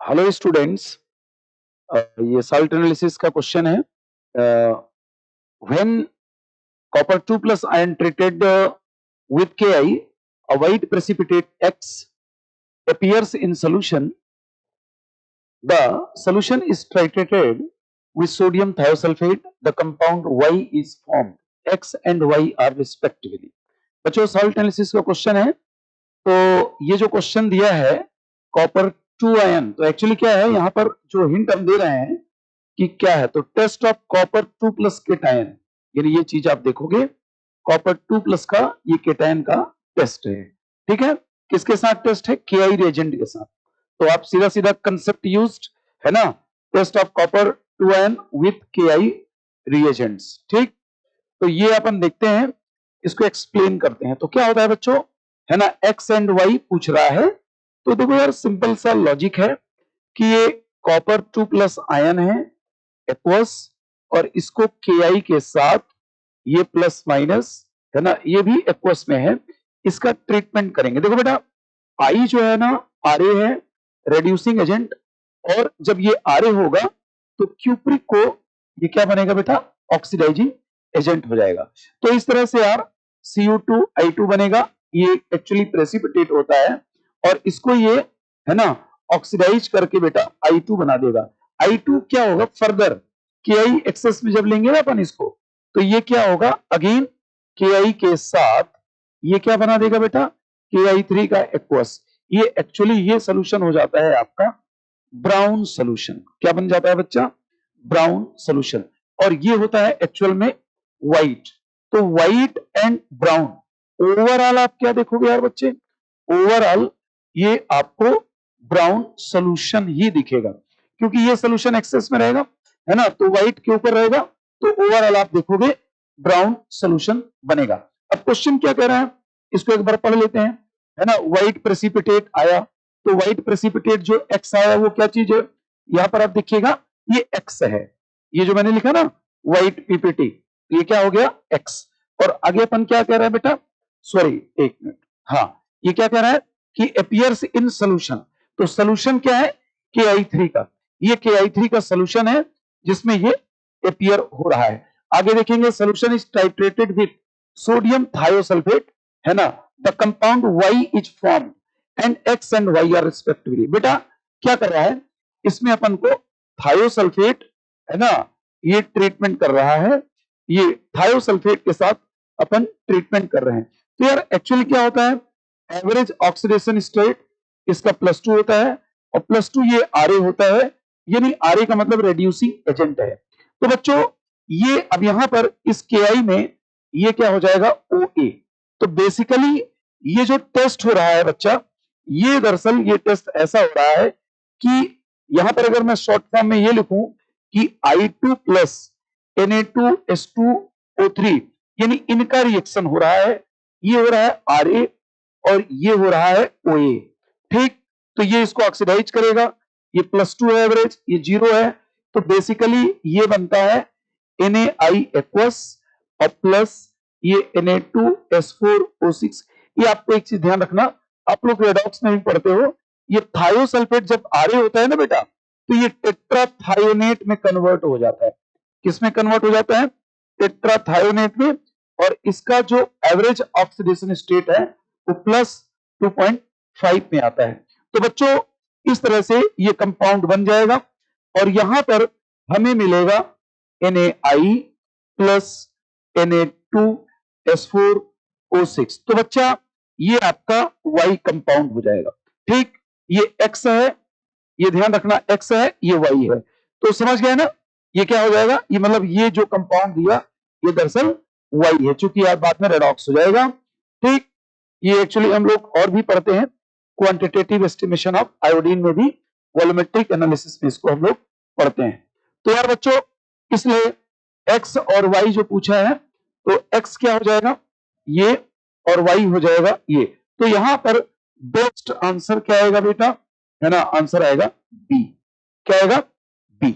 Hello students, ये salt analysis का question है। When copper 2 plus ion treated with Ki, a white precipitate X appears in solution. The solution is titrated with sodium thiosulfate. The compound Y is formed. X and Y are respectively. बच्चों, salt analysis का question है। तो ये जो question दिया है copper 2 ion, तो actually क्या है, यहाँ पर जो हिंट हम दे रहे हैं कि क्या है, तो test of copper 2 plus cation, यानी ये चीज आप देखोगे, कॉपर 2 प्लस का ये केटायन का टेस्ट है। ठीक है, किसके साथ टेस्ट है? केआई रिएजेंट के साथ। तो आप सीधा सीधा कंसेप्ट यूज्ड है ना, test of copper 2 ion with KI reagents. ठीक, तो ये अपन देखते हैं, इसको एक्सप्लेन करते हैं। तो क्या होता है बच्चों, है ना, एक्स एंड वाई पूछ रहा है। तो देखो यार, सिंपल सा लॉजिक है कि ये कॉपर 2 प्लस आयन है एक्वस, और इसको Ki के साथ ये प्लस माइनस, है ना, ये भी एक्वस में है, इसका ट्रीटमेंट करेंगे। देखो बेटा, आई जो है ना, Ra है रेड्यूसिंग एजेंट, और जब ये Ra होगा तो क्यूप्रिक को ये क्या बनेगा बेटा? ऑक्सीडाइजिंग एजेंट हो जाएगा। तो इस तरह से यार Cu2I2 बनेगा, ये एक्चुअली प्रेसिपिटेट होता है, और इसको ये, है ना, ऑक्सीडाइज करके बेटा I2 बना देगा। I2 क्या होगा फर्दर, Ki एक्सेस में जब लेंगे ना अपन इसको, तो ये क्या होगा, अगेन Ki के साथ ये क्या बना देगा बेटा? Ki3 का एक्वस। ये एक्चुअली ये सोल्यूशन हो जाता है आपका ब्राउन सोल्यूशन। क्या बन जाता है बच्चा? Brown solution. और ये होता है एक्चुअल में व्हाइट। तो व्हाइट एंड ब्राउन, ओवरऑल आप क्या देखोगे यार बच्चे? ओवरऑल ये आपको ब्राउन सोल्यूशन ही दिखेगा, क्योंकि ये सोल्यूशन एक्सेस में रहेगा, है ना, तो व्हाइट के ऊपर रहेगा, तो ओवरऑल आप देखोगे ब्राउन सोल्यूशन बनेगा। अब क्वेश्चन क्या कह रहा है, इसको एक बार पढ़ लेते हैं, है ना। व्हाइट प्रेसिपिटेट आया, तो व्हाइट प्रेसिपिटेट जो एक्स आया वो क्या चीज है? यहां पर आप देखिएगा ये एक्स है, ये जो मैंने लिखा ना व्हाइट पीपीटी, ये क्या हो गया? एक्स। और आगे अपन क्या कह रहा है बेटा? सॉरी, एक मिनट, हाँ, ये क्या कह रहा है कि अपियर्स इन सोल्यूशन। तो सोल्यूशन क्या है? Ki3 का, ये Ki3 का सोल्यूशन है जिसमें ये अपियर हो रहा है। आगे देखेंगे, solution is titrated with sodium thiosulphate, है ना, the compound Y is formed and X and Y are respectively. बेटा क्या कर रहा है, इसमें अपन को थायोसल्फेट, है ना, ये ट्रीटमेंट कर रहा है, ये थायोसल्फेट के साथ अपन ट्रीटमेंट कर रहे हैं। तो यार एक्चुअली क्या होता है, एवरेज ऑक्सीडेशन स्टेट इसका +2 होता है, और +2 ये Ra होता है, यानी Ra का मतलब रेड्यूसिंग एजेंट है। तो बच्चों ये अब यहां पर इस Ki में ये क्या हो जाएगा? OA। तो बेसिकली ये जो टेस्ट हो रहा है बच्चा, ये दरअसल ये टेस्ट ऐसा हो रहा है कि यहां पर अगर मैं शॉर्ट फॉर्म में ये लिखूं कि I2 प्लस Na2S2O3, यानी इनका रिएक्शन हो रहा है, ये हो रहा है Ra और ये हो रहा है OA। ठीक, तो ये इसको ऑक्सीडाइज करेगा, ये +2 है एवरेज, ये 0 है, तो बेसिकली ये बनता है NaI एक्वस और प्लस ये Na2S4O6। ये आपको एक चीज ध्यान रखना, आप लोग रेडॉक्स में भी पढ़ते हो, ये थायोसल्फेट जब Ra होता है ना बेटा, तो ये टेट्राथायोनेट में कन्वर्ट हो जाता है। किस में कन्वर्ट हो जाता है? टेट्राथायोनेट में। और इसका जो एवरेज ऑक्सीडेशन स्टेट है वो +2.5 में आता है। तो बच्चों इस तरह से ये कंपाउंड बन जाएगा, और यहां पर हमें मिलेगा NaI प्लस Na2S4O6। तो बच्चा ये आपका Y कंपाउंड हो जाएगा। ठीक, ये X है, ये ध्यान रखना X है, ये Y है, तो समझ गए ना, ये क्या हो जाएगा, ये मतलब ये जो कंपाउंड दिया ये दरअसल Y है, चूंकि यार बाद में रेडॉक्स हो जाएगा। ठीक, ये एक्चुअली हम लोग और भी पढ़ते हैं, क्वांटिटेटिव एस्टिमेशन ऑफ आयोडीन में भी, वॉल्यूमेट्रिक एनालिसिस में इसको हम लोग पढ़ते हैं। तो यार बच्चों, इसलिए X और Y जो पूछा है, तो X क्या हो जाएगा? ये, और Y हो जाएगा ये। तो यहां पर बेस्ट आंसर क्या आएगा बेटा? है ना, आंसर आएगा B। क्या आएगा? B।